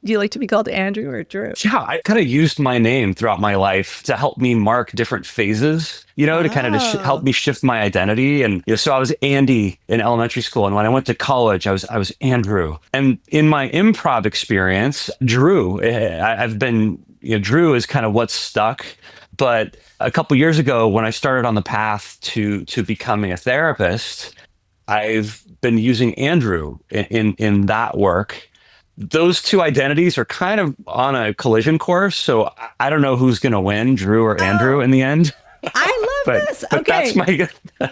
Do you like to be called Andrew or Drew? Yeah, I kind of used my name throughout my life to help me mark different phases, to kind of just help me shift my identity. And so I was Andy in elementary school, and when I went to college, I was Andrew. And in my improv experience, Drew, I've been Drew is kind of what's stuck. But a couple years ago, when I started on the path to becoming a therapist, I've been using Andrew in that work. Those two identities are kind of on a collision course. So I don't know who's going to win, Drew or Andrew in the end. I love this. But Okay. That's my...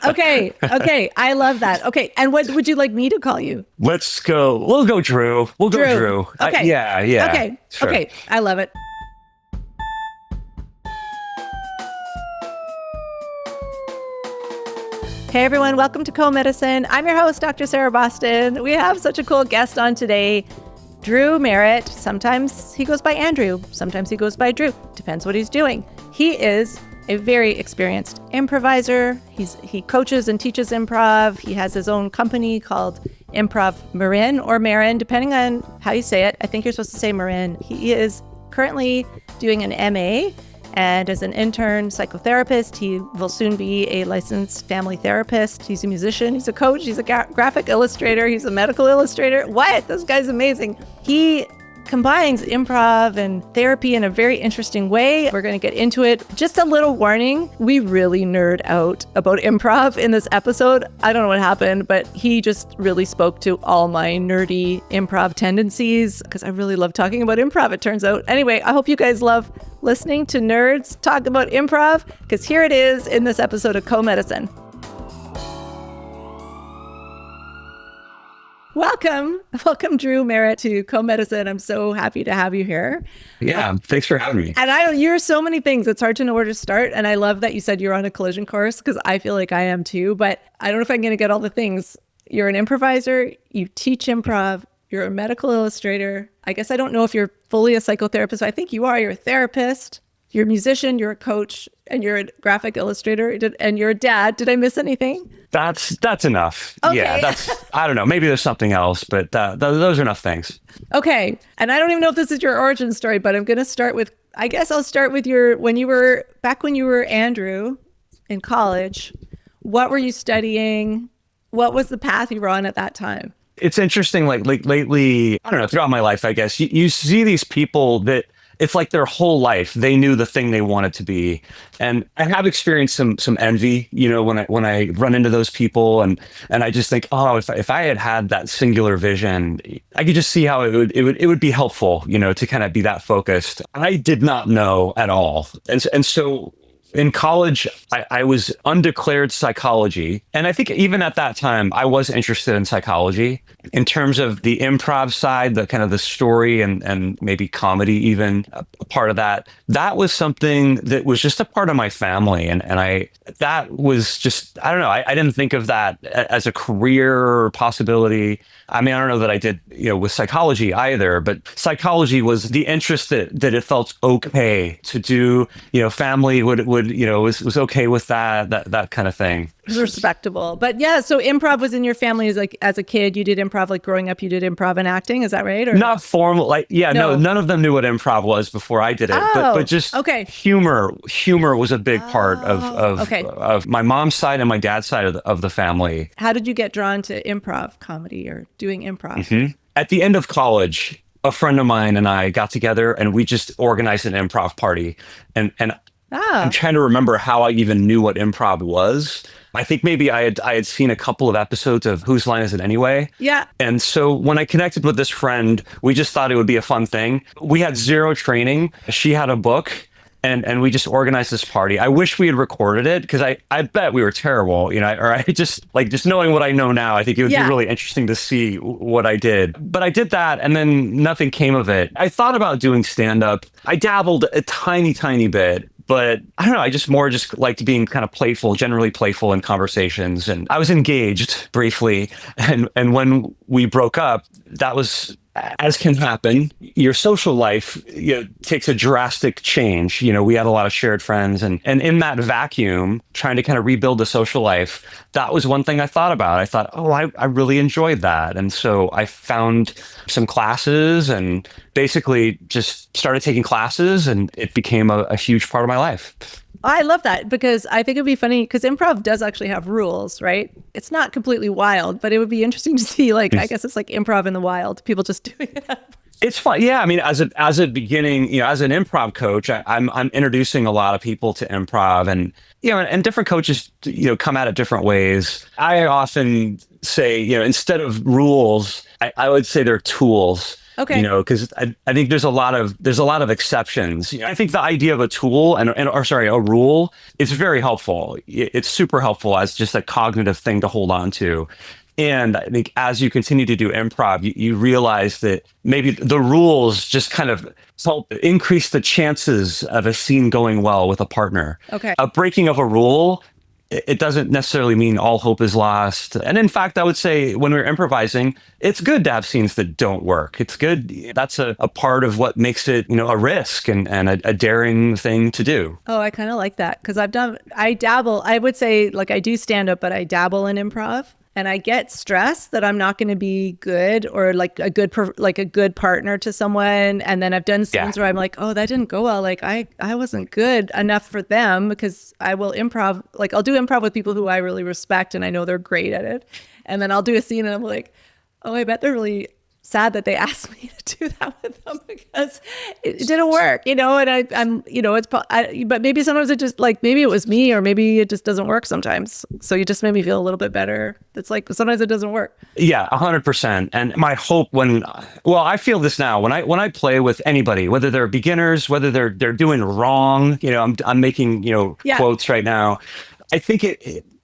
Okay. I love that. Okay. And what would you like me to call you? Let's go. We'll go Drew. We'll go Drew. Okay. Yeah. Okay. Sure. Okay. I love it. Hey everyone, welcome to Co-Medicine. I'm your host, Dr. Sarah Boston. We have such a cool guest on today, Drew Merritt. Sometimes he goes by Andrew, sometimes he goes by Drew. Depends what he's doing. He is a very experienced improviser. He coaches and teaches improv. He has his own company called Improv Marin or Marin, depending on how you say it. I think you're supposed to say Marin. He is currently doing an MA. And as an intern psychotherapist, he will soon be a licensed family therapist. He's a musician, he's a coach, he's a graphic illustrator, he's a medical illustrator. What? This guy's amazing. He combines improv and therapy in a very interesting way. We're going to get into it. Just a little warning, we really nerd out about improv in this episode. I don't know what happened, but he just really spoke to all my nerdy improv tendencies because I really love talking about improv, it turns out. Anyway, I hope you guys love listening to nerds talk about improv because here it is in this episode of Co-Medicine. Welcome, Drew Merritt to Co-Medicine. I'm so happy to have you here. Yeah, thanks for having me. And you're so many things. It's hard to know where to start. And I love that you said you're on a collision course because I feel like I am too. But I don't know if I'm going to get all the things. You're an improviser. You teach improv. You're a medical illustrator. I guess I don't know if you're fully a psychotherapist. I think you are. You're a therapist. You're a musician. You're a coach. And you're a graphic illustrator. And you're a dad. Did I miss anything? That's enough. Okay. Yeah, I don't know. Maybe there's something else, but those are enough things. Okay. And I don't even know if this is your origin story, but I'm going to start with, I guess I'll start with when you were Andrew in college, what were you studying? What was the path you were on at that time? It's interesting, like lately, I don't know, throughout my life, I guess, you see these people that it's like their whole life, they knew the thing they wanted to be. And I have experienced some envy, when I run into those people and I just think, oh, if I had that singular vision, I could just see how it would be helpful, to kind of be that focused. I did not know at all. And so in college, I was undeclared psychology. And I think even at that time, I was interested in psychology in terms of the improv side, the kind of the story and maybe comedy, even a part of that. That was something that was just a part of my family. And that was just, I don't know, I didn't think of that as a career possibility. I mean, I don't know that I did, with psychology either, but psychology was the interest that it felt okay to do, family was okay with that kind of thing. It was respectable. But yeah, so improv was in your family as a kid. You did improv, like growing up, you did improv and acting. Is that right? Or not formal, no, none of them knew what improv was before I did it. But just humor was a big part of my mom's side and my dad's side of the family. How did you get drawn to improv comedy or doing improv? Mm-hmm. At the end of college, a friend of mine and I got together and we just organized an improv party. And I'm trying to remember how I even knew what improv was. I think maybe I had seen a couple of episodes of Whose Line Is It Anyway? Yeah. And so when I connected with this friend, we just thought it would be a fun thing. We had zero training. She had a book and we just organized this party. I wish we had recorded it because I bet we were terrible, just knowing what I know now, I think it would be really interesting to see what I did. But I did that and then nothing came of it. I thought about doing stand-up. I dabbled a tiny bit. But I don't know, I just liked being kind of playful, generally playful in conversations. And I was engaged briefly. And when we broke up, that was as can happen, your social life, takes a drastic change. We had a lot of shared friends, and in that vacuum, trying to kind of rebuild the social life, that was one thing I thought about. I thought, oh, I really enjoyed that. And so I found some classes and basically just started taking classes, and it became a huge part of my life. I love that, because I think it'd be funny, because improv does actually have rules, right? It's not completely wild, but it would be interesting to see, I guess it's like improv in the wild, people just doing it. It's fun. Yeah. I mean, as a beginning, as an improv coach, I'm introducing a lot of people to improv, and, and different coaches, come at it different ways. I often say, instead of rules, I would say they're tools. Okay. Because I think there's a lot of exceptions. I think the idea of a tool a rule is very helpful. It's super helpful as just a cognitive thing to hold on to. And I think as you continue to do improv, you realize that maybe the rules just kind of help increase the chances of a scene going well with a partner. Okay. A breaking of a rule, it doesn't necessarily mean all hope is lost. And in fact, I would say when we're improvising, it's good to have scenes that don't work. It's good. That's a part of what makes it, a risk and a daring thing to do. Oh, I kind of like that, because I dabble. I would say I do stand up, but I dabble in improv. And I get stressed that I'm not going to be good, or a good partner to someone. And then I've done scenes where I'm like, oh, that didn't go well. I wasn't good enough for them, because I will improv. I'll do improv with people who I really respect and I know they're great at it. And then I'll do a scene and I'm like, oh, I bet they're really sad that they asked me to do that with them, because it didn't work, and but maybe sometimes it just maybe it was me, or maybe it just doesn't work sometimes. So you just made me feel a little bit better. It's sometimes it doesn't work. Yeah, 100%. And my hope I feel this now when I play with anybody, whether they're beginners, whether they're doing wrong, I'm making, quotes right now. I think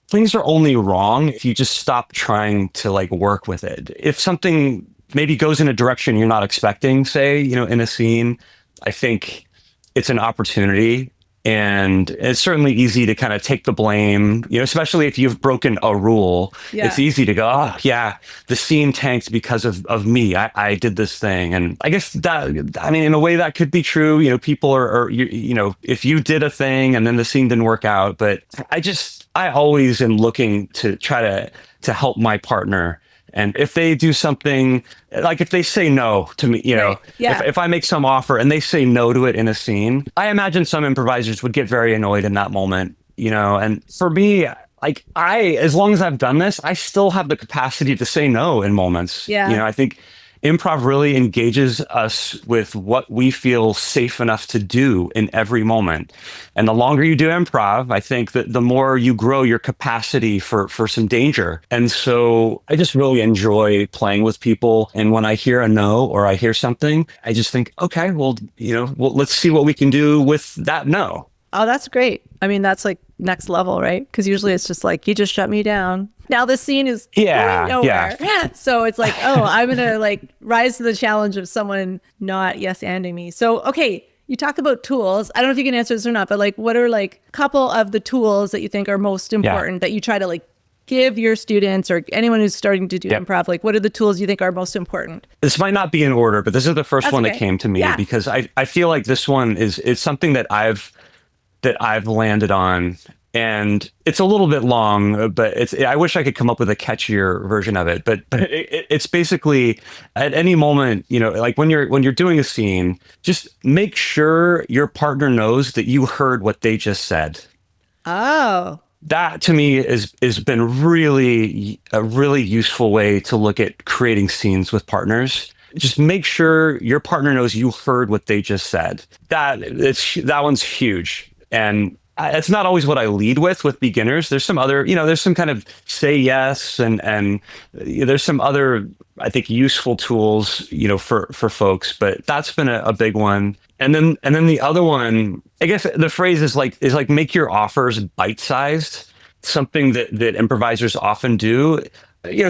things are only wrong if you just stop trying to work with it. If something maybe goes in a direction you're not expecting, say, in a scene, I think it's an opportunity. And it's certainly easy to kind of take the blame, especially if you've broken a rule. Yeah. It's easy to go, oh, yeah, the scene tanked because of me. I did this thing. And I guess in a way that could be true. People are if you did a thing and then the scene didn't work out. But I always am looking to try to help my partner. And if they do something, if they say no to me, right. If I make some offer and they say no to it in a scene, I imagine some improvisers would get very annoyed in that moment, and for me, as long as I've done this, I still have the capacity to say no in moments. Yeah. I think improv really engages us with what we feel safe enough to do in every moment. And the longer you do improv, I think that the more you grow your capacity for some danger. And so I just really enjoy playing with people. And when I hear a no, or I hear something, I just think, okay, well, let's see what we can do with that no. Oh, that's great. That's next level, right? Because usually it's just you just shut me down. Now the scene is going nowhere. Yeah. So it's oh, I'm going to rise to the challenge of someone not yes-anding me. So, okay, you talk about tools. I don't know if you can answer this or not, but what are a couple of the tools that you think are most important that you try to give your students or anyone who's starting to do improv? What are the tools you think are most important? This might not be in order, but this is the first one that came to me because I feel like this one is something that I've landed on. And it's a little bit long, but I wish I could come up with a catchier version of it. But it's basically at any moment, when you're doing a scene, just make sure your partner knows that you heard what they just said. Oh. That to me has been really a really useful way to look at creating scenes with partners. Just make sure your partner knows you heard what they just said. That one's huge. And it's not always what I lead with beginners. There's some other, there's some kind of say yes and there's some other, I think, useful tools, for folks, but that's been a big one. And then the other one, I guess the phrase is make your offers bite-sized, something that improvisers often do.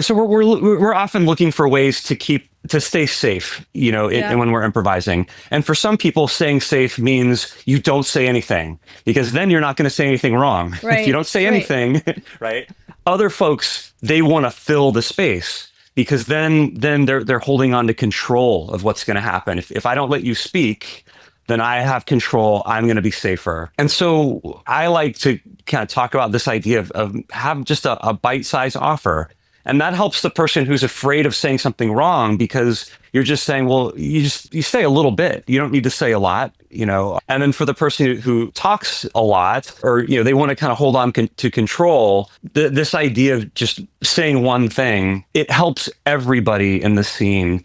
So we're often looking for ways to stay safe, when we're improvising. And for some people, staying safe means you don't say anything, because then you're not going to say anything wrong. Right. If you don't say anything, right? Other folks, they want to fill the space. because then they're holding on to control of what's going to happen. If I don't let you speak, then I have control. I'm going to be safer. And so I like to kind of talk about this idea of have just a bite-sized offer. And that helps the person who's afraid of saying something wrong, because you're just saying, well, you say a little bit. You don't need to say a lot, And then for the person who talks a lot, or, they want to kind of hold on to control, this idea of just saying one thing, it helps everybody in the scene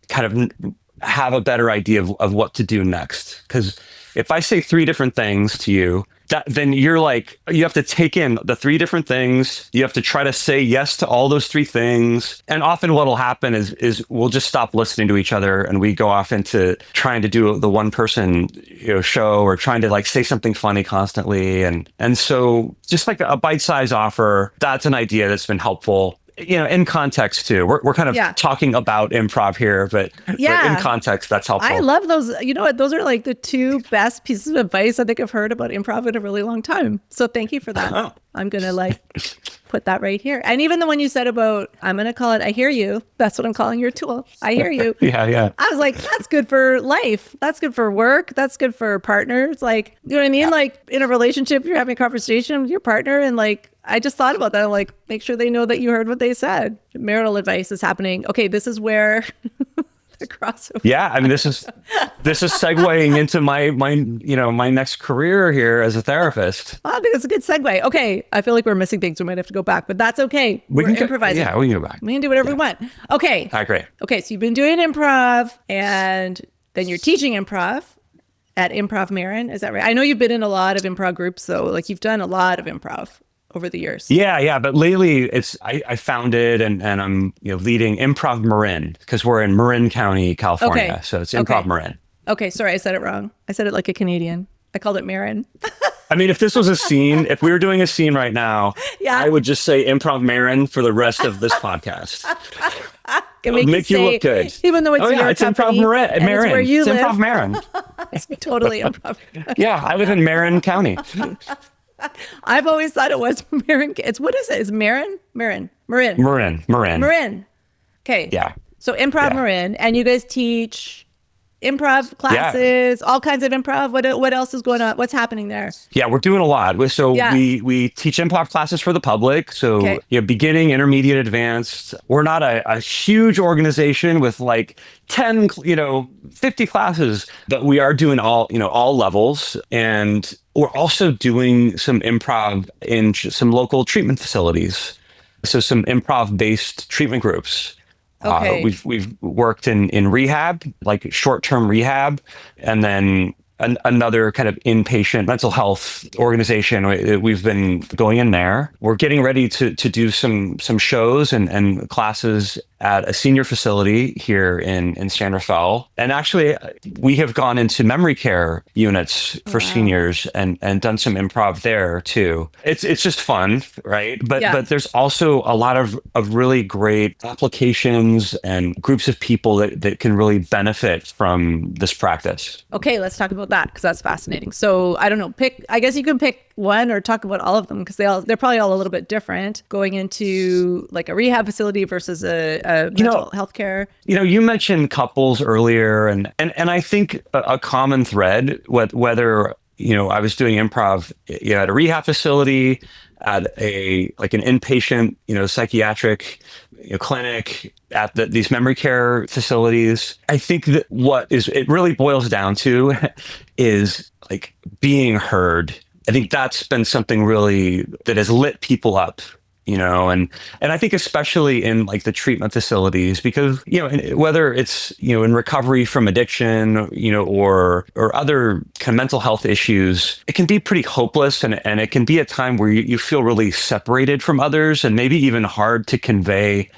kind of have a better idea of what to do next. Because if I say 3 different things to you, then you're like, you have to take in the 3 different things. You have to try to say yes to all those 3 things. And often what'll happen is we'll just stop listening to each other, and we go off into trying to do the one person show, or trying to like say something funny constantly. And so just like a bite-sized offer, that's an idea that's been helpful. In context too. We're kind of talking about improv here, but in context, that's helpful. I love those. You know what? Those are like the 2 best pieces of advice I think I've heard about improv in a really long time. So thank you for that. Oh. I'm going to put that right here. And even the one you said about, I'm going to call it, I hear you. That's what I'm calling your tool. I hear you. Yeah. I was like, that's good for life. That's good for work. That's good for partners. Like, you know what I mean? Yeah. Like in a relationship, you're having a conversation with your partner, and I just thought about that. I'm like, make sure they know that you heard what they said. Marital advice is happening. Okay, this is where the crossover. Yeah, I mean, this is segueing into my next career here as a therapist. I think it's a good segue. Okay, I feel like we're missing things. We might have to go back, but that's okay. We're improvising. We can go back. We can do whatever we want. Okay. All right, great. Okay, so you've been doing improv, and then you're teaching improv at Improv Marin. Is that right? I know you've been in a lot of improv groups, so you've done a lot of improv over the years. Yeah. But lately I founded and I'm leading Improv Marin, because we're in Marin County, California. Okay. So it's Improv Marin. Okay, sorry, I said it wrong. I said it like a Canadian. I called it Marin. I mean, if this was a scene, if we were doing a scene right now, I would just say Improv Marin for the rest of this podcast. Can make you look good. Even though it's your it's company, Improv Marin. It's where you live. Improv Marin. It's totally improv. Yeah, I live in Marin County. I've always thought it was Marin. What is it? Is Marin? Marin. Okay. Yeah. So Improv Marin, and you guys teach improv classes, all kinds of improv. What else is going on? What's happening there? Yeah, we're doing a lot. So we teach improv classes for the public. So beginning, intermediate, advanced. We're not a huge organization with 10, 50 classes, but we are doing all levels. And we're also doing some improv in some local treatment facilities. So some improv-based treatment groups. Okay. We've worked in rehab, like short-term rehab, and then another kind of inpatient mental health organization. We've been going in there. We're getting ready to do some shows and classes at a senior facility here in San Rafael. And actually, we have gone into memory care units for seniors and done some improv there too. It's just fun, right? But there's also a lot of really great applications and groups of people that can really benefit from this practice. Okay, let's talk about that, because that's fascinating. So I don't know, I guess you can pick one or talk about all of them, because they're probably all a little bit different, going into a rehab facility versus a mental health care. You mentioned couples earlier, and I think a common thread, whether I was doing improv at a rehab facility, at an inpatient psychiatric clinic, at these memory care facilities. I think that it really boils down to is being heard. I think that's been something really that has lit people up, and I think especially in the treatment facilities, because, whether it's, in recovery from addiction, or other kind of mental health issues, it can be pretty hopeless, and it can be a time where you feel really separated from others, and maybe even hard to convey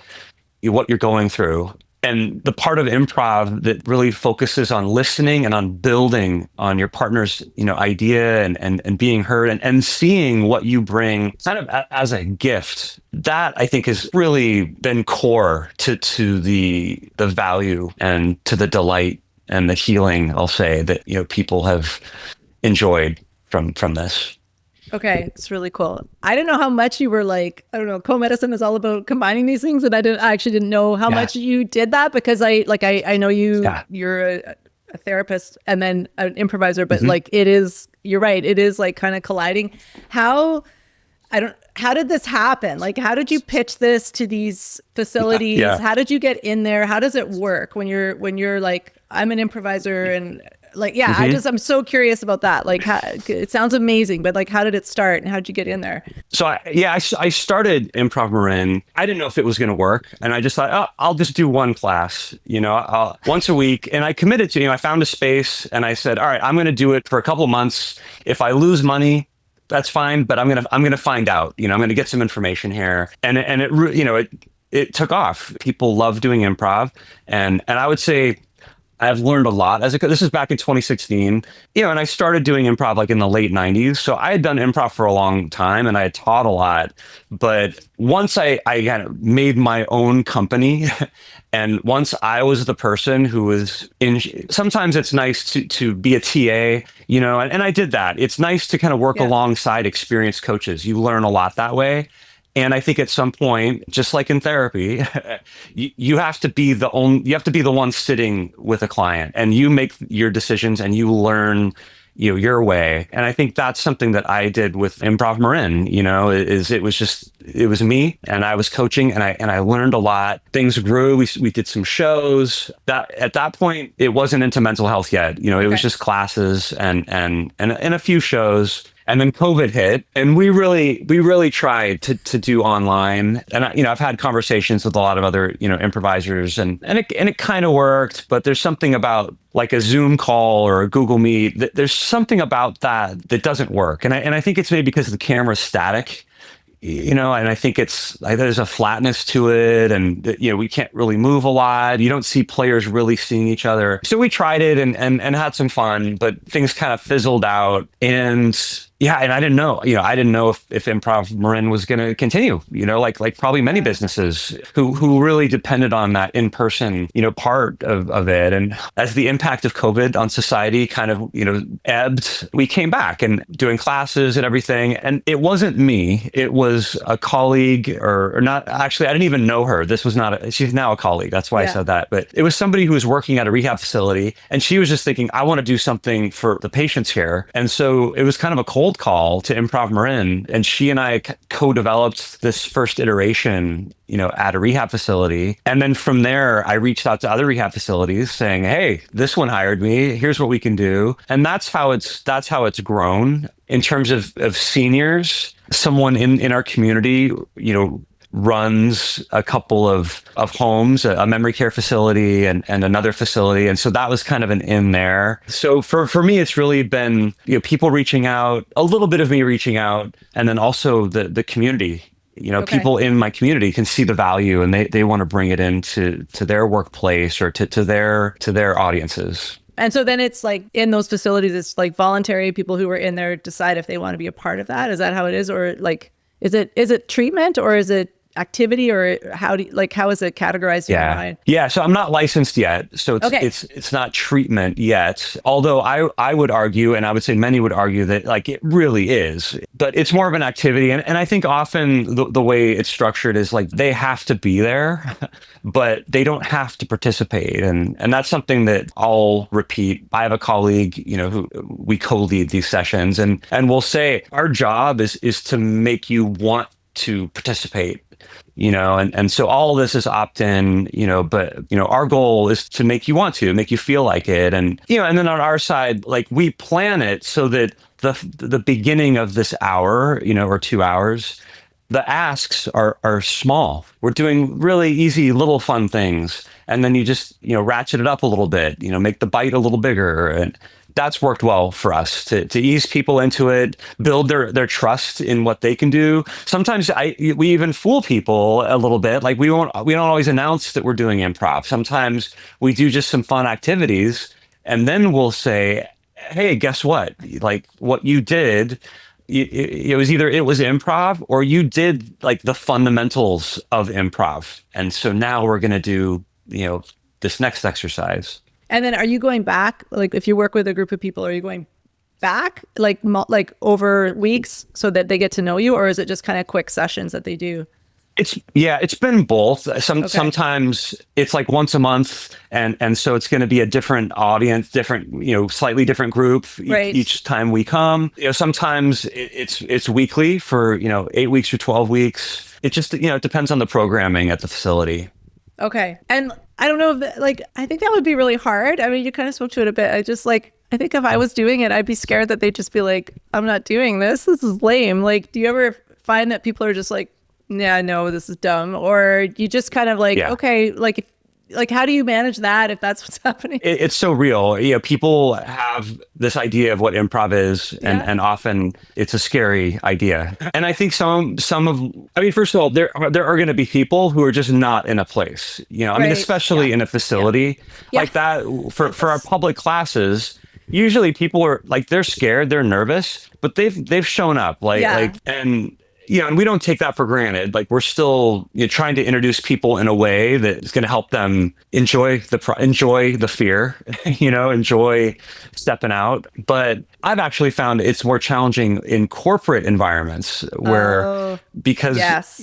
what you're going through. And the part of improv that really focuses on listening and on building on your partner's, idea and being heard and seeing what you bring kind of as a gift, that I think has really been core to the value and to the delight and the healing, I'll say, that, people have enjoyed from this. Okay, it's really cool. I didn't know how much you were like, I don't know, co-medicine is all about combining these things, and I actually didn't know how Yeah. much you did that, because I know Yeah. you're a therapist and then an improviser, but Hmm. like it is, you're right, it is like kind of colliding. How how did this happen? Like, how did you pitch this to these facilities? Yeah. How did you get in there? How does it work when you're like, I'm an improviser, and like, yeah, Hmm. I'm so curious about that. Like, how, it sounds amazing, but like, how did it start and how did you get in there? So I started Improv Marin. I didn't know if it was going to work, and I just thought, oh, I'll just do one class, once a week. And I committed to, I found a space, and I said, all right, I'm going to do it for a couple of months. If I lose money, that's fine, but I'm gonna find out. I'm gonna get some information here, and it took off. People love doing improv, and I would say I've learned a lot this is back in 2016, and I started doing improv like in the late 90s. So I had done improv for a long time and I had taught a lot. But once I kind of made my own company and once I was the person who was sometimes it's nice to be a TA, and I did that. It's nice to kind of work Yeah. alongside experienced coaches. You learn a lot that way. And I think at some point, just like in therapy, you have to be you have to be the one sitting with a client, and you make your decisions and you learn, your way. And I think that's something that I did with Improv Marin, it was me and I was coaching, and I learned a lot. Things grew. We did some shows. That at that point it wasn't into mental health yet. It was Okay. just classes and a few shows. And then COVID hit, and we really tried to do online. And I've had conversations with a lot of other improvisers, and it kind of worked. But there's something about like a Zoom call or a Google Meet. There's something about that doesn't work. And I think it's maybe because the camera's static. And I think it's like there's a flatness to it, and we can't really move a lot. You don't see players really seeing each other. So we tried it and had some fun, but things kind of fizzled out. And yeah, and I didn't know, if Improv Marin was going to continue, like probably many businesses who really depended on that in-person, part of it. And as the impact of COVID on society kind of, ebbed, we came back and doing classes and everything. And it wasn't me. It was a colleague or not. Actually, I didn't even know her. This was not, she's now a colleague. That's why I Yeah. said that. But it was somebody who was working at a rehab facility, and she was just thinking, I want to do something for the patients here. And so it was kind of a cold call to Improv Marin, and she and I co-developed this first iteration, at a rehab facility. And then from there, I reached out to other rehab facilities saying, hey, this one hired me. Here's what we can do. And that's how it's grown. In terms of seniors, someone in our community, runs a couple of homes, a memory care facility and another facility. And so that was kind of an in there. So for me, it's really been, people reaching out, a little bit of me reaching out, and then also the community. Okay. People in my community can see the value, and they want to bring it into their workplace or to their audiences. And so then it's like in those facilities, it's like voluntary. People who are in there decide if they want to be a part of that. Is that how it is? Or like, is it treatment, or is it activity, or how is it categorized in your mind? Yeah. So I'm not licensed yet. So Okay. it's not treatment yet. Although I would argue, and I would say many would argue that like it really is, but it's more of an activity. And I think often the way it's structured is like they have to be there, but they don't have to participate. And that's something that I'll repeat. I have a colleague, who we co-lead these sessions, and we'll say our job is to make you want to participate. And so all of this is opt-in, but, our goal is to make you want to, make you feel like it. And, and then on our side, like we plan it so that the beginning of this hour, or 2 hours, the asks are small. We're doing really easy little fun things. And then you just, ratchet it up a little bit, make the bite a little bigger. And that's worked well for us to ease people into it, build their trust in what they can do. Sometimes we even fool people a little bit. Like we don't always announce that we're doing improv. Sometimes we do just some fun activities, and then we'll say, hey, guess what? Like what you did, it was either it was improv or you did like the fundamentals of improv. And so now we're going to do, this next exercise. And then are you going back? Like if you work with a group of people, are you going back, like over weeks, so that they get to know you, or is it just kind of quick sessions that they do? It's been both. Okay. Sometimes it's like once a month, and so it's going to be a different audience, different, slightly different group Right. each time we come. Sometimes it's weekly for 8 weeks or 12 weeks. It just it depends on the programming at the facility. Okay. And I don't know if I think that would be really hard. I mean, you kind of spoke to it a bit. I think if I was doing it, I'd be scared that they'd just be like, I'm not doing this. This is lame. Like, do you ever find that people are just like, yeah, no, this is dumb? Or you just kind of like, Yeah. okay, like how do you manage that if that's what's happening? It's so real. People have this idea of what improv is, and often it's a scary idea. And I think first of all, there are going to be people who are just not in a place, Right. especially in a facility like that for our public classes. Usually people are like, they're scared, they're nervous, but they've shown up and we don't take that for granted. Like, we're still trying to introduce people in a way that is going to help them enjoy the fear, enjoy stepping out. But I've actually found it's more challenging in corporate environments where because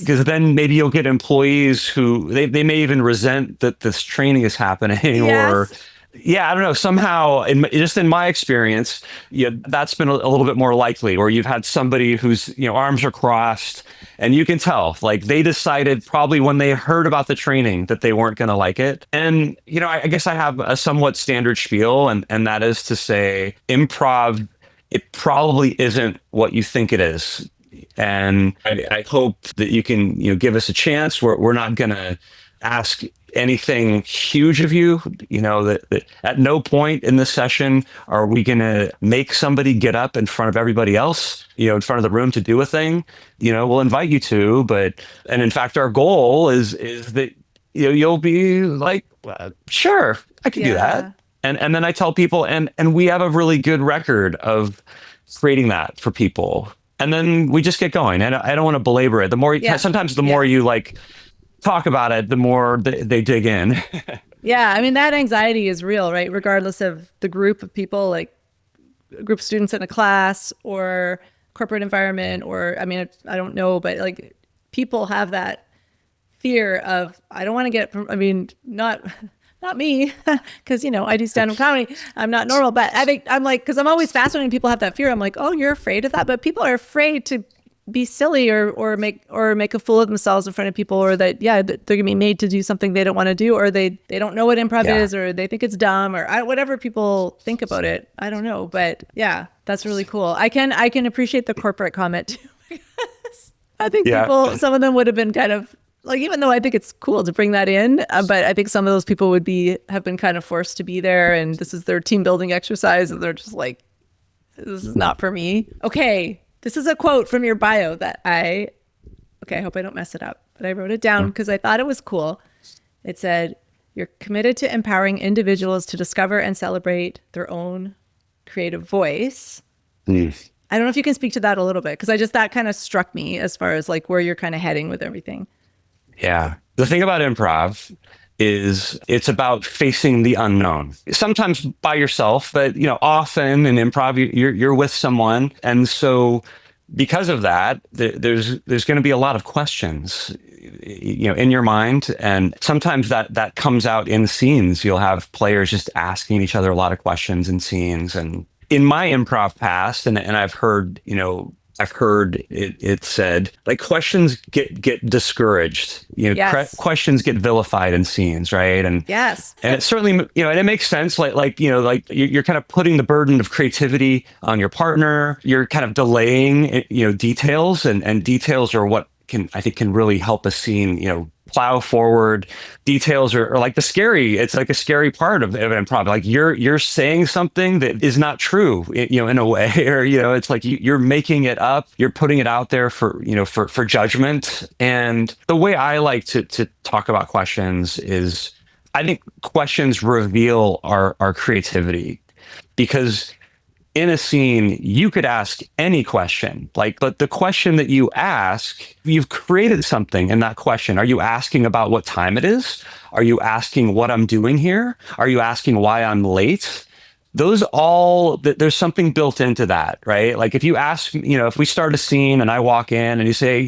then maybe you'll get employees who they may even resent that this training is happening or. Yeah, I don't know. Somehow, in my experience, that's been a little bit more likely, or you've had somebody whose arms are crossed, and you can tell, like, they decided probably when they heard about the training that they weren't going to like it. And I guess I have a somewhat standard spiel, and that is to say, improv, it probably isn't what you think it is. And I hope that you can give us a chance. We're not going to ask anything huge of you, that at no point in the session are we going to make somebody get up in front of everybody else, in front of the room to do a thing. We'll invite you to, and in fact, our goal is that, you'll be like, sure, I can do that. And then I tell people, and we have a really good record of creating that for people. And then we just get going. And I don't want to belabor it. Sometimes the more you talk about it, the more they dig in. Yeah, I mean, that anxiety is real, right? Regardless of the group of people, like a group of students in a class or corporate environment, or, I mean, I don't know, but like people have that fear of, I don't want to get, not me, because, I do stand-up comedy. I'm not normal, but I think because I'm always fascinated when people have that fear. I'm like, oh, you're afraid of that? But people are afraid to be silly or make a fool of themselves in front of people, or that they're gonna be made to do something they don't want to do, or they don't know what improv is, or they think it's dumb, or whatever people think about it. I don't know, but yeah, that's really cool. I can appreciate the corporate comment too, because I think people, some of them would have been kind of like, even though I think it's cool to bring that in, but I think some of those people have been kind of forced to be there, and this is their team building exercise, and they're just like, this is not for me. Okay. This is a quote from your bio that I hope I don't mess it up, but I wrote it down because I thought it was cool. It said, you're committed to empowering individuals to discover and celebrate their own creative voice. I don't know if you can speak to that a little bit, because that kind of struck me as far as like where you're kind of heading with everything. Yeah. The thing about improv is it's about facing the unknown, sometimes by yourself, but often in improv you're with someone, and so because of that there's going to be a lot of questions in your mind, and sometimes that comes out in scenes. You'll have players just asking each other a lot of questions in scenes. And in my improv past, and I've heard it said, like, questions get discouraged. Questions get vilified in scenes, right? And it certainly, and it makes sense. Like you're kind of putting the burden of creativity on your partner. You're kind of delaying, details, and details are what can really help a scene, plow forward. Details are like it's like a scary part of improv. Like you're saying something that is not true, in a way, or, it's like you're making it up, you're putting it out there for judgment. And the way I like to talk about questions is, I think questions reveal our creativity, because in a scene, you could ask any question, but the question that you ask, you've created something in that question. Are you asking about what time it is? Are you asking what I'm doing here? Are you asking why I'm late? there's something built into that, right? Like if you ask, if we start a scene and I walk in and you say,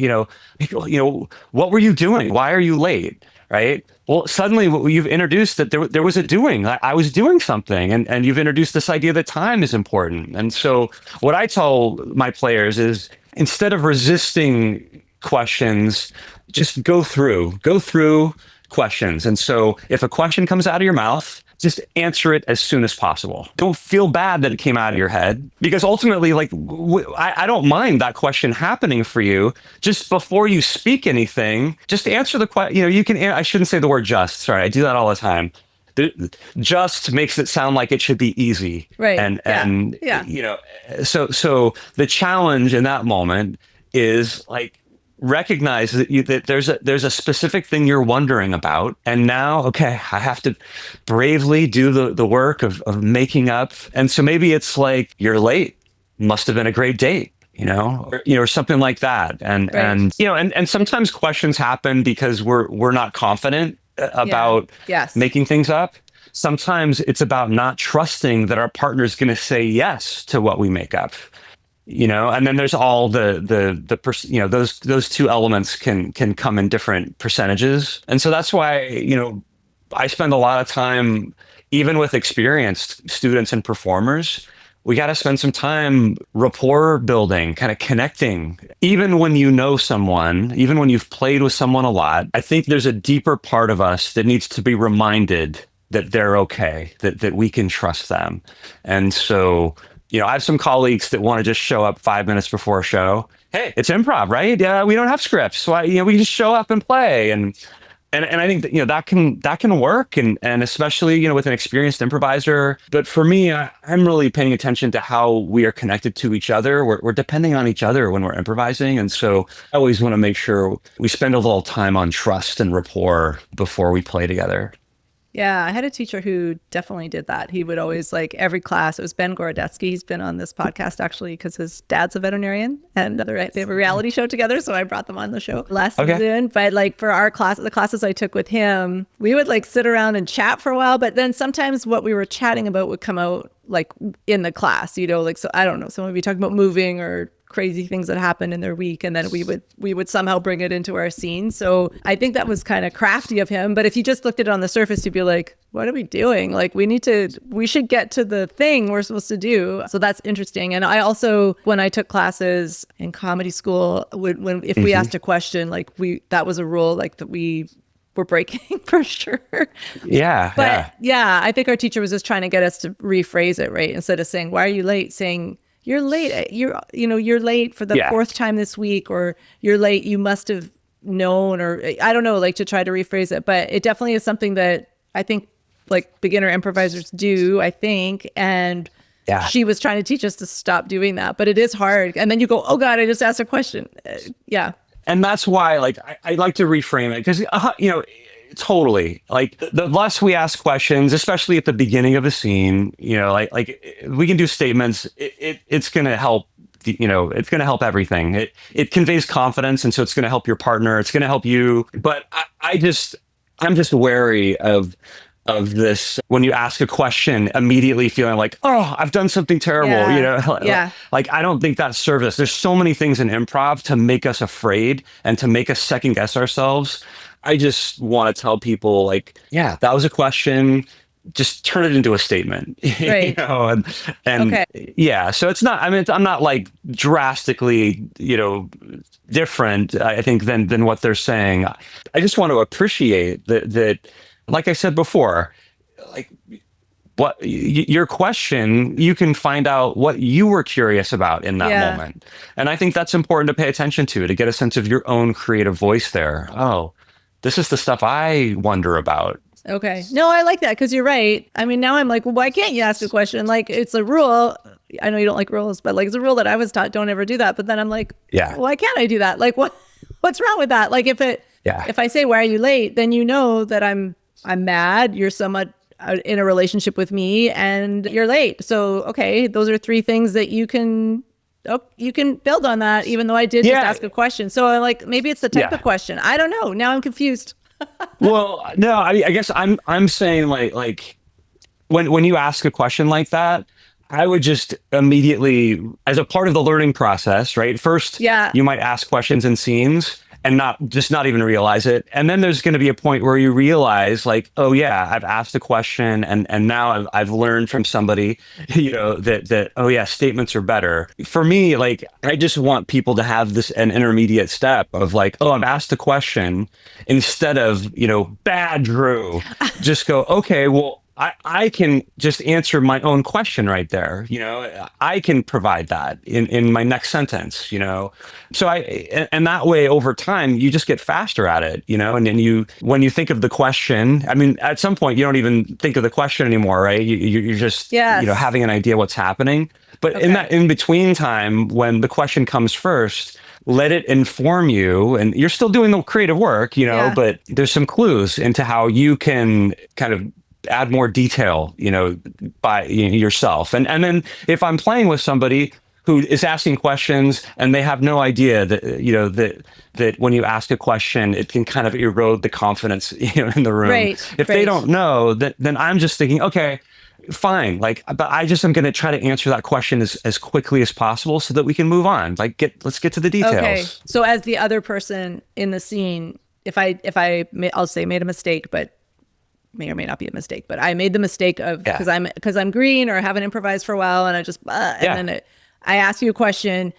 what were you doing? Why are you late? Right. Well, suddenly you've introduced that there was a doing. I was doing something, and you've introduced this idea that time is important. And so what I tell my players is, instead of resisting questions, just go through questions. And so if a question comes out of your mouth, just answer it as soon as possible. Don't feel bad that it came out of your head, because ultimately, like, I don't mind that question happening for you. Just before you speak anything, just answer the question. You can, I shouldn't say the word just, sorry, I do that all the time. Just makes it sound like it should be easy. Right. And so the challenge in that moment is like, recognize that there's a specific thing you're wondering about, and now, okay, I have to bravely do the work of making up. And so maybe it's like, you're late, must have been a great date, or something like that. And right. and sometimes questions happen because we're not confident about making things up. Sometimes it's about not trusting that our partner's going to say yes to what we make up. And then there's all those two elements can come in different percentages. And so that's why, I spend a lot of time, even with experienced students and performers, we got to spend some time rapport building, kind of connecting. Even when you know someone, even when you've played with someone a lot, I think there's a deeper part of us that needs to be reminded that they're okay, that we can trust them. And so, I have some colleagues that want to just show up 5 minutes before a show. Hey, it's improv, right? Yeah, we don't have scripts, so we just show up and play. And I think that that can work, and especially with an experienced improviser. But for me, I'm really paying attention to how we are connected to each other. We're depending on each other when we're improvising, and so I always want to make sure we spend a little time on trust and rapport before we play together. Yeah, I had a teacher who definitely did that. He would always, like, every class, it was Ben Gorodetsky. He's been on this podcast actually because his dad's a veterinarian, and they have a reality show together. So I brought them on the show last season. But like for our class, the classes I took with him, we would like sit around and chat for a while. But then sometimes what we were chatting about would come out like in the class, like, so I don't know, someone would be talking about moving or crazy things that happened in their week, and then we would somehow bring it into our scene. So I think that was kind of crafty of him. But if you just looked at it on the surface, you'd be like, what are we doing? Like, we should get to the thing we're supposed to do. So that's interesting. And I also, when I took classes in comedy school, if we asked a question, like that was a rule, like that we were breaking for sure. Yeah. But yeah, I think our teacher was just trying to get us to rephrase it, right? Instead of saying, why are you late? Saying, you're late. You're late for the fourth time this week, or you're late. You must have known, or I don't know, like, to try to rephrase it. But it definitely is something that I think like beginner improvisers do, I think. And she was trying to teach us to stop doing that, but it is hard. And then you go, oh God, I just asked a question. And that's why, like, I like to reframe it, because, totally, like, the less we ask questions, especially at the beginning of a scene, like we can do statements. It's going to help. It's going to help everything. It conveys confidence, and so it's going to help your partner. It's going to help you. But I'm just wary of this, when you ask a question, immediately feeling like, oh, I've done something terrible. Like, I don't think that serves us. There's so many things in improv to make us afraid and to make us second guess ourselves. I just want to tell people, like, yeah, that was a question. Just turn it into a statement, right. and yeah. So it's not, I'm not like drastically, different, I think, than what they're saying. I just want to appreciate that, like I said before, like, what your question, you can find out what you were curious about in that moment. And I think that's important to pay attention to get a sense of your own creative voice there. Oh, this is the stuff I wonder about. Okay. No, I like that, because you're right. Now I'm like, well, why can't you ask a question? Like, it's a rule. I know you don't like rules, but like, it's a rule that I was taught, don't ever do that. But then I'm like, why can't I do that? Like, what's wrong with that? Like, if I say, why are you late? Then that I'm mad. You're somewhat in a relationship with me and you're late. So, okay, those are three things that you can build on that, even though I did just ask a question. So like, maybe it's the type of question. I don't know. Now I'm confused. Well, no, I guess I'm saying like when you ask a question like that, I would just immediately, as a part of the learning process, right? First, you might ask questions in scenes and not even realize it. And then there's going to be a point where you realize like, oh yeah, I've asked a question and now I've learned from somebody, that, oh yeah, statements are better. For me, like, I just want people to have an intermediate step of like, oh, I've asked a question, instead of, bad Drew, just go, okay, well, I can just answer my own question right there. I can provide that in my next sentence, So and that way over time, you just get faster at it, and then when you think of the question, I mean, at some point you don't even think of the question anymore, right? You're just, having an idea what's happening. But in that in between time, when the question comes first, let it inform you, and you're still doing the creative work, but there's some clues into how you can kind of add more detail, by yourself. And then if I'm playing with somebody who is asking questions and they have no idea that, that when you ask a question, it can kind of erode the confidence, in the room. Right. If they don't know that, then I'm just thinking, okay, fine. Like, but I just am going to try to answer that question as quickly as possible so that we can move on. Like, let's get to the details. Okay. So as the other person in the scene, I'll say made a mistake, but may or may not be a mistake, but I made the mistake of, because I'm green or haven't improvised for a while, and I just then I ask you a question,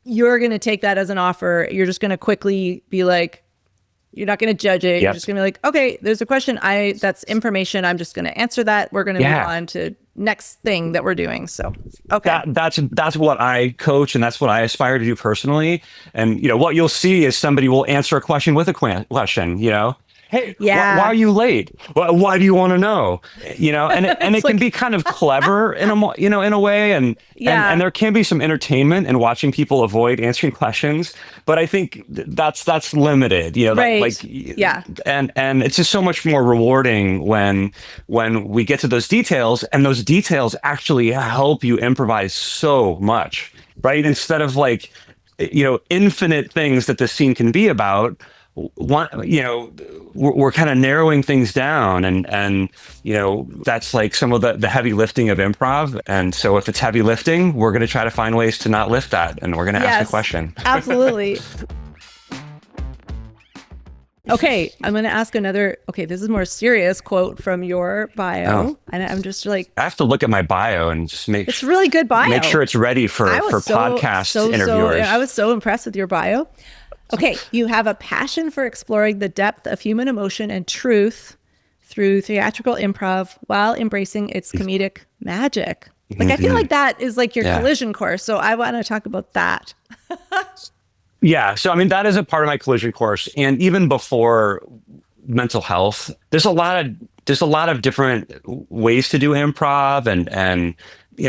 you're going to take that as an offer. You're just going to quickly be like, you're not going to judge it. You're just going to be like, okay, there's a question. That's information. I'm just going to answer that. We're going to move on to next thing that we're doing. So, okay. That's what I coach, and that's what I aspire to do personally. And, what you'll see is somebody will answer a question with a question, Hey, why are you late? Why do you want to know? And it can be kind of clever in a way, and there can be some entertainment in watching people avoid answering questions. But I think that's limited, right. And it's just so much more rewarding when we get to those details, and those details actually help you improvise so much, right? Instead of like, infinite things that the scene can be about. We're kind of narrowing things down, and that's like some of the heavy lifting of improv. And so if it's heavy lifting, we're going to try to find ways to not lift that, and we're going to ask a question. Absolutely. Okay, I'm going to ask another. Okay, this is more serious quote from your bio, and I'm just like, I have to look at my bio and just it's really good bio. Make sure it's ready for podcast interviewers. I was so impressed with your bio. Okay, you have a passion for exploring the depth of human emotion and truth through theatrical improv while embracing its comedic magic. Like, I feel like that is like your collision course. So I want to talk about that. Yeah. So, I mean, that is a part of my collision course. And even before mental health, there's a lot of different ways to do improv, and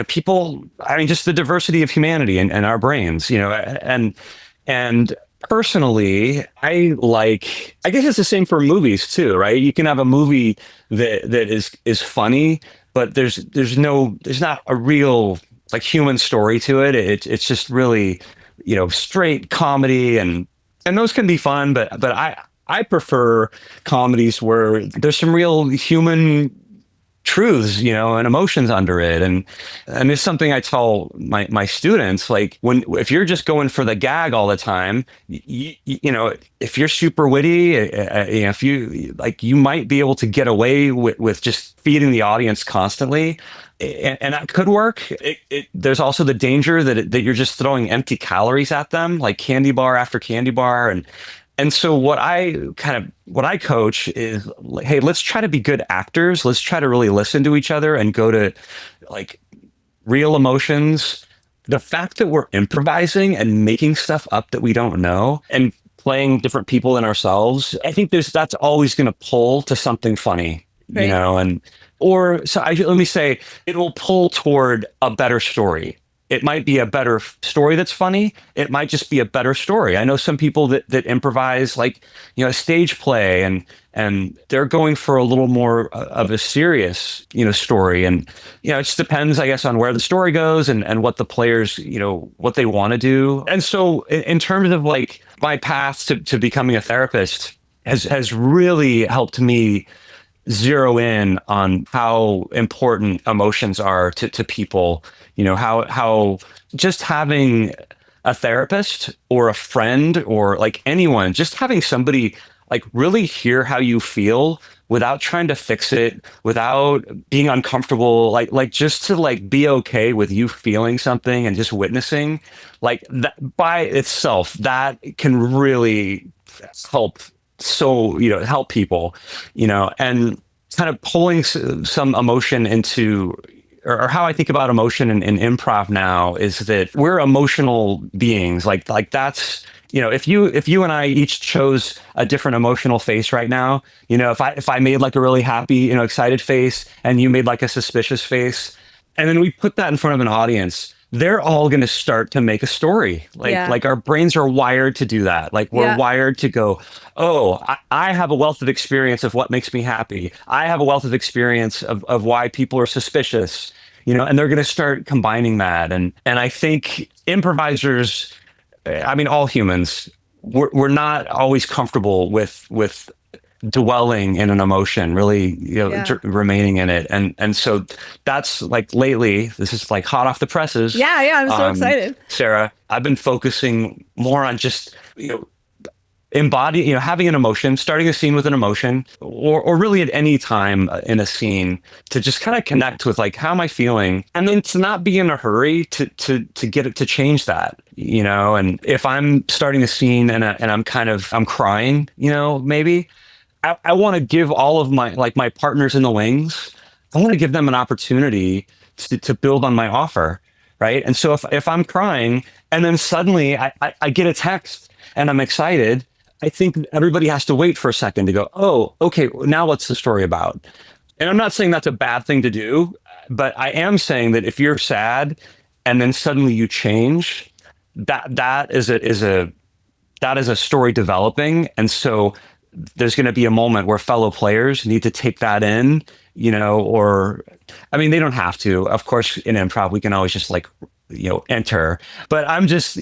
people, I mean, just the diversity of humanity and our brains, and personally, I guess it's the same for movies too, right? You can have a movie that is funny, but there's not a real like human story to it. It's just really, straight comedy, and those can be fun, but I prefer comedies where there's some real human truths, and emotions under it. And it's something I tell my students, like, if you're just going for the gag all the time, if you're super witty, if you like, you might be able to get away with just feeding the audience constantly. And that could work. There's also the danger that you're just throwing empty calories at them, like candy bar after candy bar. And so what I coach is, hey, let's try to be good actors. Let's try to really listen to each other and go to like real emotions. The fact that we're improvising and making stuff up that we don't know and playing different people than ourselves, I think that's always going to pull to something funny, right. Let me say, it will pull toward a better story. It might be a better story that's funny. It might just be a better story. I know some people that improvise like, a stage play, and they're going for a little more of a serious, story. And, it just depends, I guess, on where the story goes and what the players, what they want to do. And so in terms of like my path to becoming a therapist has really helped me zero in on how important emotions are to people, how just having a therapist or a friend or like anyone, just having somebody like really hear how you feel without trying to fix it, without being uncomfortable, like just to like be okay with you feeling something and just witnessing, like that by itself, that can really help. So, help people, and kind of pulling some emotion into, or how I think about emotion in improv now is that we're emotional beings. Like that's, if you and I each chose a different emotional face right now, if I made like a really happy, excited face and you made like a suspicious face, and then we put that in front of an audience, they're all going to start to make a story. Like our brains are wired to do that. Like we're wired to go, oh, I have a wealth of experience of what makes me happy. I have a wealth of experience of why people are suspicious, and they're going to start combining that. And I think improvisers, I mean, all humans, we're not always comfortable with dwelling in an emotion, really, remaining in it. And so that's like lately, this is like hot off the presses. Yeah. I'm so excited. Sarah, I've been focusing more on just, embody, having an emotion, starting a scene with an emotion, or really at any time in a scene, to just kind of connect with like, how am I feeling? And then to not be in a hurry to get it to change that, and if I'm starting a scene and I'm crying, maybe I want to give all of my partners in the wings, I want to give them an opportunity to build on my offer. Right. And so if I'm crying and then suddenly I get a text and I'm excited, I think everybody has to wait for a second to go, oh, okay, now what's the story about? And I'm not saying that's a bad thing to do, but I am saying that if you're sad and then suddenly you change, that is a story developing. And so there's going to be a moment where fellow players need to take that in, or, I mean, they don't have to. Of course, in improv, we can always just like, enter. But I'm just,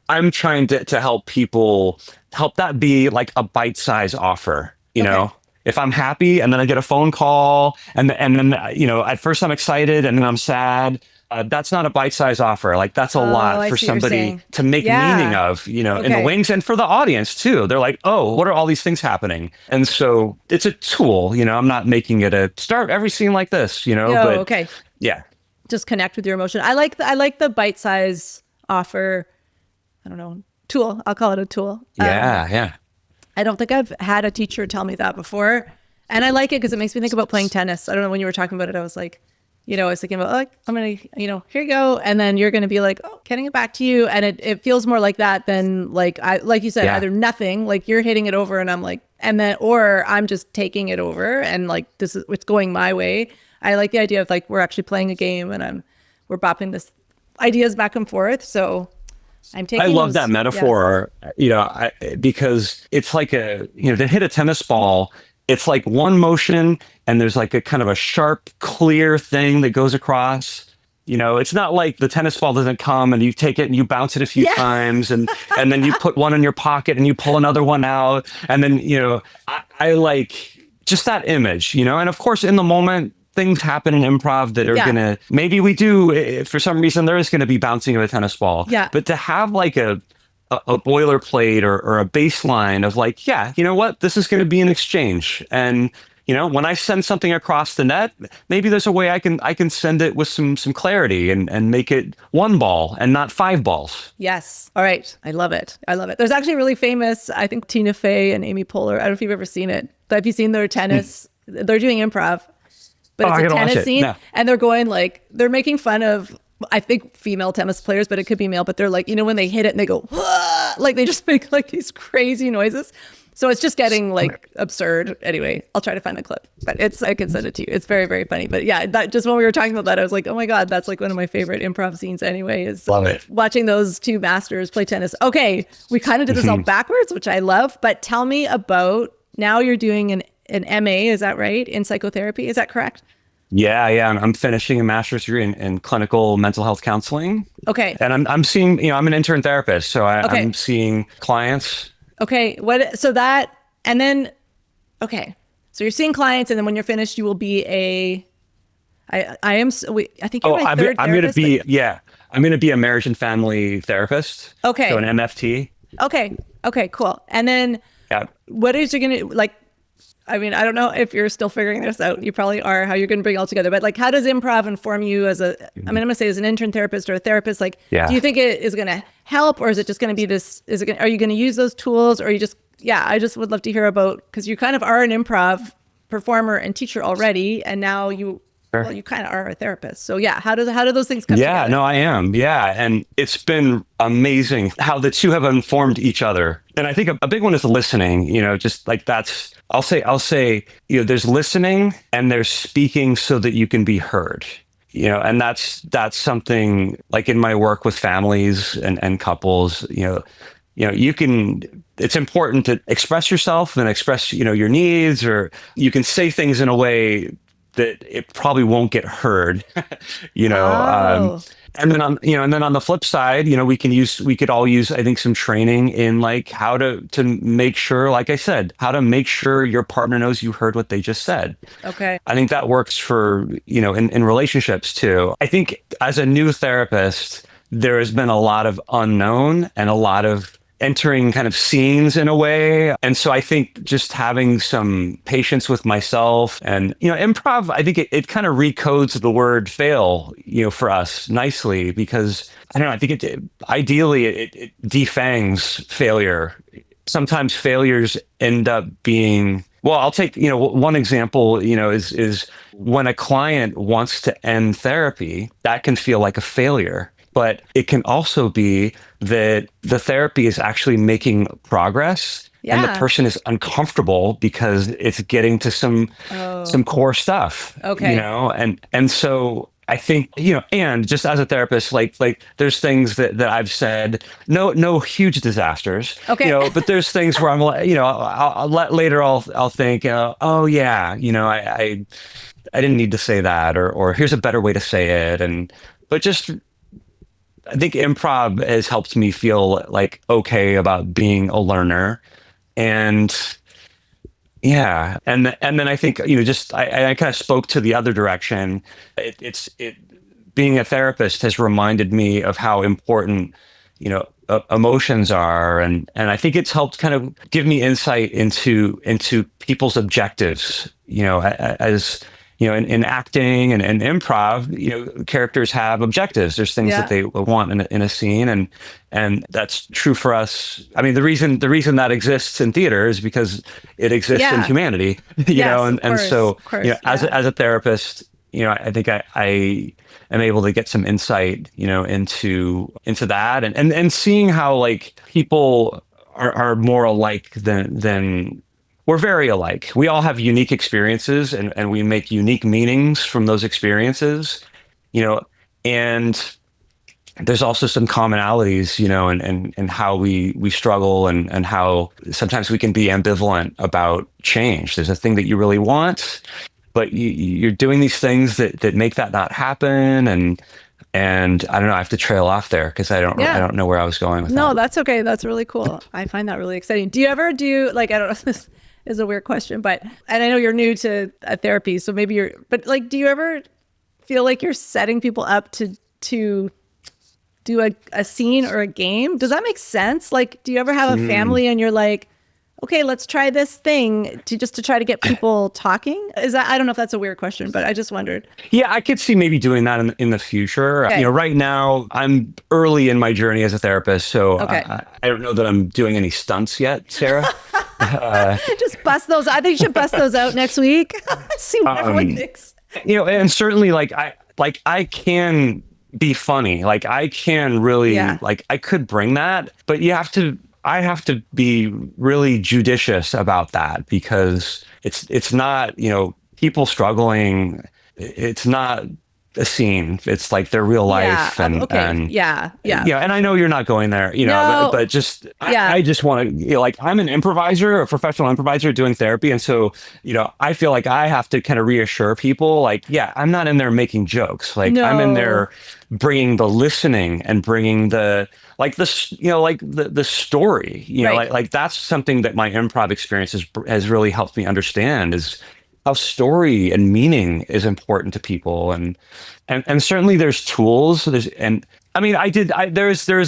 I'm trying to help people, help that be like a bite-sized offer, know? If I'm happy and then I get a phone call and then, at first I'm excited and then I'm sad. That's not a bite-sized offer. Like that's a lot for somebody to make meaning of, in the wings, and for the audience too. They're like, oh, what are all these things happening? And so it's a tool, I'm not making it a start every scene like this, but yeah. Just connect with your emotion. I like the bite-size offer. I don't know, tool. I'll call it a tool. Yeah. I don't think I've had a teacher tell me that before. And I like it because it makes me think about playing tennis. I don't know, when you were talking about it, I was like, I was thinking about, like, I'm going to, here you go. And then you're going to be like, oh, getting it back to you. And it feels more like that than like you said, either nothing, like you're hitting it over and I'm like, and then, or I'm just taking it over and like, it's going my way. I like the idea of like, we're actually playing a game and we're bopping this ideas back and forth. So I love that metaphor, because it's like to hit a tennis ball, it's like one motion and there's like a kind of a sharp, clear thing that goes across. It's not like the tennis ball doesn't come and you take it and you bounce it a few times and then you put one in your pocket and you pull another one out. And then, I like just that image, and of course in the moment, things happen in improv that are gonna, maybe we do, for some reason, there is gonna be bouncing of a tennis ball. Yeah. But to have like a boilerplate or a baseline of like, you know what, this is gonna be an exchange. And, when I send something across the net, maybe there's a way I can send it with some clarity and make it one ball and not 5 balls. Yes. All right. I love it. There's actually a really famous, I think Tina Fey and Amy Poehler, I don't know if you've ever seen it, but have you seen their tennis? They're doing improv. But it's a tennis scene, and they're going like, they're making fun of, I think, female tennis players, but it could be male. But they're like, when they hit it and they go, whoa! Like they just make like these crazy noises. So it's just getting like absurd. Anyway, I'll try to find the clip, but I can send it to you. It's very, very funny. But yeah, that just when we were talking about that, I was like, oh my God, that's like one of my favorite improv scenes anyway, is love it. Watching those two masters play tennis. Okay, we kind of did this all backwards, which I love. But tell me about, now you're doing an MA, is that right, in psychotherapy? Is that correct? Yeah. I'm finishing a master's degree in clinical mental health counseling. Okay. And I'm seeing, I'm an intern therapist, so I'm seeing clients. Okay. So So you're seeing clients, and then when you're finished, you will be I think you're my third I'm going to therapist. be, yeah, I'm going to be a marriage and family therapist. Okay. So an MFT. Okay, cool. And then Yeah. what is you going to, like, I mean, I don't know if you're still figuring this out. You probably are, how you're going to bring it all together. But like, how does improv inform you as I'm going to say as an intern therapist or a therapist? Like, Yeah. do you think it is going to help, or is it just going to be this, are you going to use those tools, or you just, I just would love to hear about, because you kind of are an improv performer and teacher already. And now you kind of are a therapist. So how do those things come together? No, I am. Yeah. And it's been amazing how the two have informed each other. And I think a big one is listening, just like I'll say, there's listening and there's speaking so that you can be heard, and that's something like in my work with families and couples, it's important to express yourself and express, your needs, or you can say things in a way that it probably won't get heard, and then on the flip side, we could all use, I think, some training in like how to make sure, like I said, how to make sure your partner knows you heard what they just said. Okay. I think that works for, in relationships too. I think as a new therapist, there has been a lot of unknown and a lot of entering kind of scenes in a way. And so I think just having some patience with myself and, improv, I think it kind of recodes the word fail, for us nicely, because I don't know, I think it defangs failure. Sometimes failures end up being, well, I'll take, one example, is when a client wants to end therapy, that can feel like a failure. But it can also be that the therapy is actually making progress, and the person is uncomfortable because it's getting to some core stuff. Okay. And so I think, and just as a therapist, like there's things that I've said, no huge disasters. Okay. But there's things where I'm like, I'll think, oh yeah, I didn't need to say that, or here's a better way to say it, but just. I think improv has helped me feel like okay about being a learner, and and then I think just I kind of spoke to the other direction. Being a therapist has reminded me of how important emotions are, and I think it's helped kind of give me insight into people's objectives. As in acting and improv, characters have objectives. There's things that they want in a scene, and that's true for us. I mean, the reason that exists in theater is because it exists in humanity, and so as a therapist, I think I am able to get some insight, into that, and seeing how like people are more alike than. We're very alike. We all have unique experiences, and we make unique meanings from those experiences, and there's also some commonalities, and how we struggle, and how sometimes we can be ambivalent about change. There's a thing that you really want, but you're doing these things that make that not happen. And I don't know, I have to trail off there because I don't know where I was going with that. No, that's okay. That's really cool. I find that really exciting. Do you ever like, I don't know, this is a weird question, and I know you're new to therapy, so maybe but like, do you ever feel like you're setting people up to do a scene or a game? Does that make sense? Like, do you ever have a family and you're like, okay, let's try this thing to try to get people talking? I don't know if that's a weird question, but I just wondered. Yeah, I could see maybe doing that in the future. Okay. Right now I'm early in my journey as a therapist, so I don't know that I'm doing any stunts yet, Sarah. Just bust those. I think you should bust those out next week. See what everyone thinks. And certainly I can be funny. Like I can really I could bring that, but I have to be really judicious about that, because it's not, people struggling. It's not a scene. It's like their real life. Yeah. And I know you're not going there, but just, I just want to, like, I'm an improviser, a professional improviser doing therapy. And so, I feel like I have to kind of reassure people, like, yeah, I'm not in there making jokes. Like, I'm in there bringing the listening and bringing the story, like that's something that my improv experience has really helped me understand, is how story and meaning is important to people. And certainly there's tools. There's a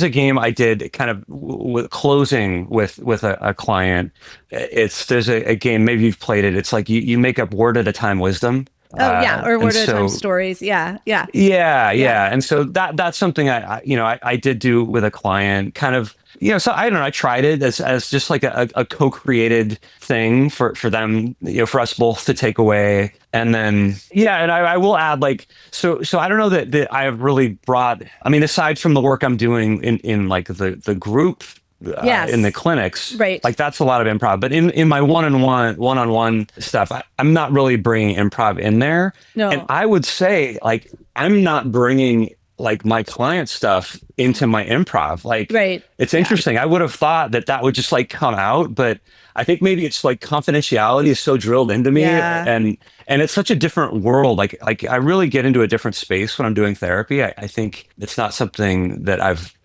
game I did kind of with closing with a client. There's a game, maybe you've played it. It's like you make up word at a time wisdom. Or word at a time stories. Yeah. And so that's something I did do with a client, kind of, so I don't know, I tried it as just like a co-created thing for them, for us both to take away. And then, and I will add, like, so I don't know that I have really brought, I mean, aside from the work I'm doing in like the group, in the clinics, right? Like that's a lot of improv, but in my one-on-one stuff, I'm not really bringing improv in there. No. And I would say, like, I'm not bringing like my client stuff into my improv. Like, right. It's interesting. I would have thought that would just like come out, but I think maybe it's like confidentiality is so drilled into me, and it's such a different world. Like I really get into a different space when I'm doing therapy. I think it's not something that I've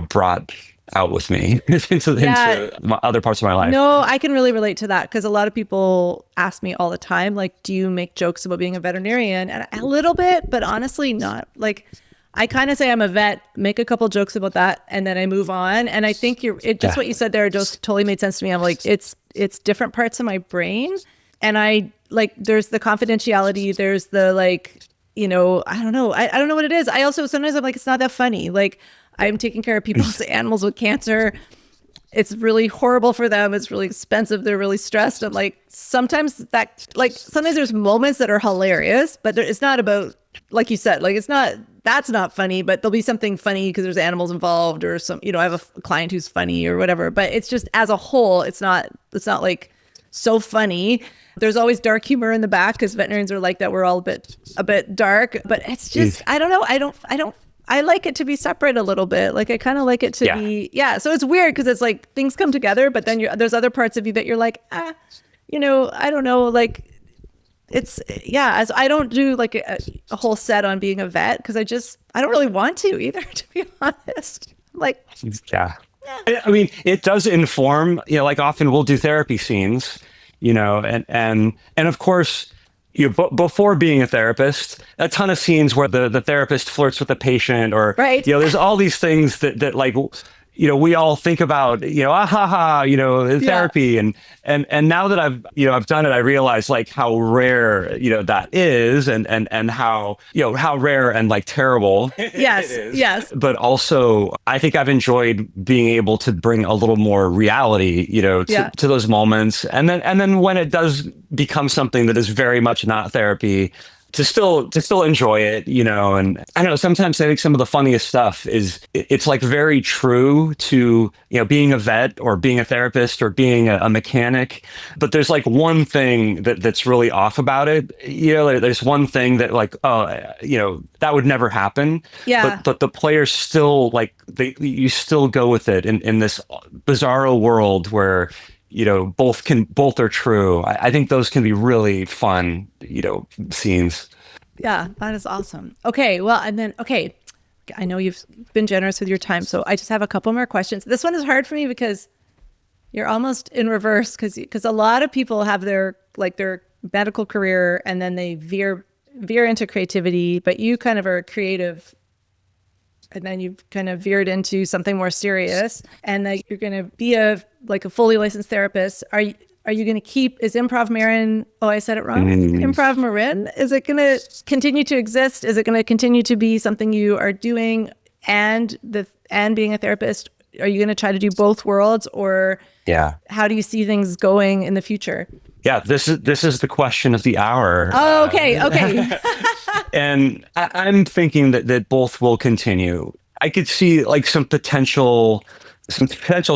brought out with me into my other parts of my life. No, I can really relate to that, because a lot of people ask me all the time, like, do you make jokes about being a veterinarian? And a little bit, but honestly not. Like, I kind of say I'm a vet, make a couple jokes about that, and then I move on. And I think what you said there just totally made sense to me. I'm like, it's different parts of my brain. And I like, there's the confidentiality, there's the like, I don't know. I don't know what it is. I also, sometimes I'm like, it's not that funny. Like, I'm taking care of people's animals with cancer. It's really horrible for them. It's really expensive. They're really stressed. I'm like, sometimes there's moments that are hilarious, but it's not about, like you said, like, that's not funny, but there'll be something funny because there's animals involved, or some, I have a client who's funny or whatever, but it's just, as a whole, it's not like so funny. There's always dark humor in the back, because veterinarians are like that. We're all a bit dark, but it's just, I don't know. I like it to be separate a little bit. Like, I kind of like it to be, so it's weird, because it's like things come together, but then there's other parts of you that you're like, I don't know, like, it's, as I don't do like a whole set on being a vet, because I don't really want to either, to be honest. Like, I mean, it does inform, like, often we'll do therapy scenes, and of course, before being a therapist, a ton of scenes where the therapist flirts with the patient, or, right. There's all these things that like, we all think about, therapy. And now that I've done it, I realize like how rare, that is, and how rare and like terrible yes, it is. Yes. But also, I think I've enjoyed being able to bring a little more reality, to those moments. And then when it does become something that is very much not therapy, to still enjoy it, and I don't know, sometimes I think some of the funniest stuff is it's like very true to, being a vet or being a therapist or being a mechanic, but there's like one thing that's really off about it. There's one thing that like, that would never happen. Yeah. But the players still like, you still go with it in this bizarro world where, both are true. I think those can be really fun, scenes. Yeah, that is awesome. Okay, well, and then, I know you've been generous with your time, so I just have a couple more questions. This one is hard for me because you're almost in reverse, because a lot of people have their medical career and then they veer into creativity, but you kind of are creative, and then you've kind of veered into something more serious, and that you're going to be a fully licensed therapist. Are you going to keep, is Improv Marin, I said it wrong. Improv Marin, is it going to continue to exist? Is it going to continue to be something you are doing and being a therapist? Are you going to try to do both worlds, or how do you see things going in the future? Yeah, this is the question of the hour. Oh, okay. And I'm thinking that both will continue. I could see like some potential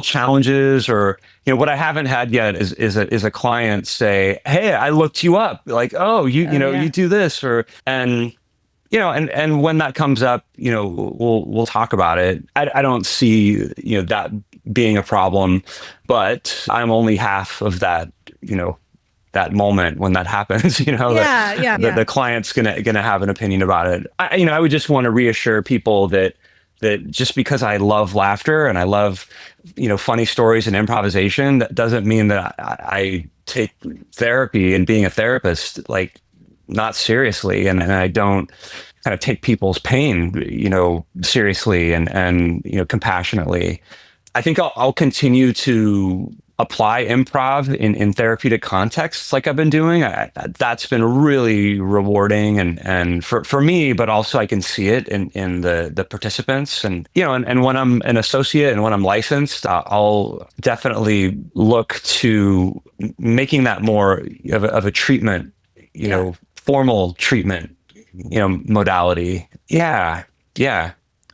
challenges, or what I haven't had yet is a client say, "Hey, I looked you up. Like, oh, you do this," and and when that comes up, we'll talk about it. I don't see, that being a problem, but I'm only half of that, that moment when that happens, the client's gonna have an opinion about it. I would just want to reassure people that just because I love laughter and I love, funny stories and improvisation, that doesn't mean that I take therapy and being a therapist like not seriously, and I don't kind of take people's pain, seriously and compassionately. I think I'll continue to apply improv in therapeutic contexts like I've been doing. That's been really rewarding and for me, but also I can see it in the participants, and when I'm an associate and when I'm licensed, I'll definitely look to making that more of a treatment, formal treatment, modality. Yeah.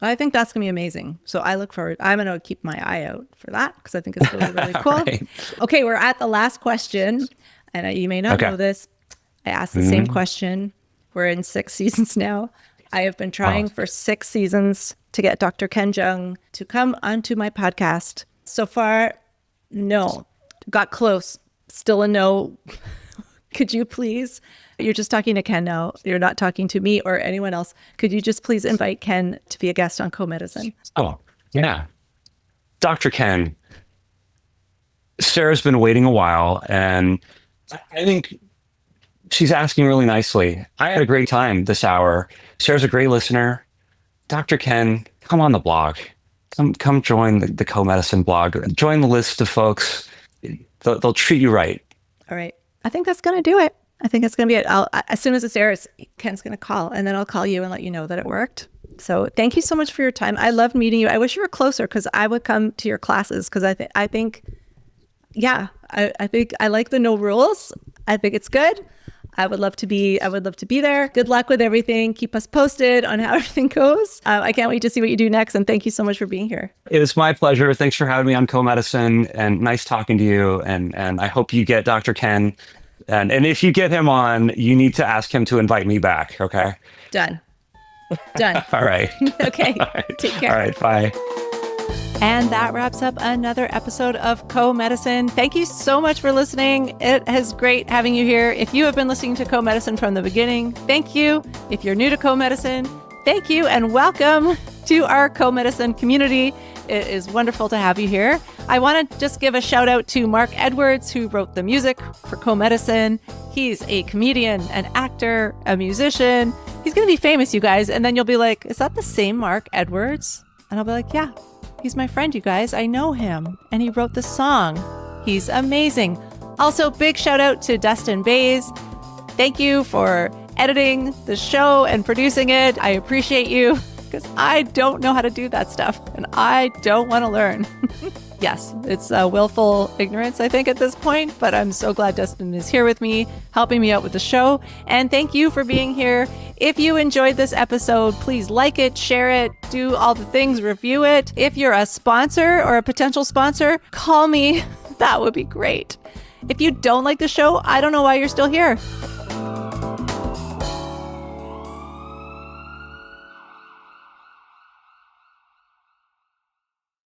I think that's going to be amazing. So I look forward. I'm going to keep my eye out for that because I think it's really, really cool. Right. Okay, we're at the last question. And you may not know this. I asked the same question. We're in 6 seasons now. I have been trying for 6 seasons to get Dr. Ken Jeong to come onto my podcast. So far, no. Got close. Still a no. Could you please... You're just talking to Ken now. You're not talking to me or anyone else. Could you just please invite Ken to be a guest on Co-Medicine? Oh, yeah. Dr. Ken, Sarah's been waiting a while, and I think she's asking really nicely. I had a great time this hour. Sarah's a great listener. Dr. Ken, come on the blog. Come join the Co-Medicine blog. Join the list of folks. They'll treat you right. All right. I think that's going to do it. I think that's going to be it. As soon as it's airs, Ken's going to call, and then I'll call you and let you know that it worked. So thank you so much for your time. I loved meeting you. I wish you were closer because I would come to your classes because I think I think I like the no rules. I think it's good. I would love to be there. Good luck with everything. Keep us posted on how everything goes. I can't wait to see what you do next. And thank you so much for being here. It was my pleasure. Thanks for having me on Co-Medicine, and nice talking to you. And I hope you get Dr. Ken. And if you get him on, you need to ask him to invite me back. Okay. Done. All right. Okay. All right. Take care. All right. Bye. And that wraps up another episode of Co-Medicine. Thank you so much for listening. It is great having you here. If you have been listening to Co-Medicine from the beginning, thank you. If you're new to Co-Medicine, thank you and welcome to our Co-Medicine community. It is wonderful to have you here. I want to just give a shout out to Mark Edwards, who wrote the music for Co-Medicine. He's a comedian, an actor, a musician. He's going to be famous, you guys. And then you'll be like, is that the same Mark Edwards? And I'll be like, yeah, he's my friend, you guys. I know him. And he wrote the song. He's amazing. Also, big shout out to Dustin Bays. Thank you for editing the show and producing it. I appreciate you because I don't know how to do that stuff and I don't want to learn. Yes, it's willful ignorance, I think, at this point, but I'm so glad Dustin is here with me, helping me out with the show. And thank you for being here. If you enjoyed this episode, please like it, share it, do all the things, review it. If you're a sponsor or a potential sponsor, call me. That would be great. If you don't like the show, I don't know why you're still here.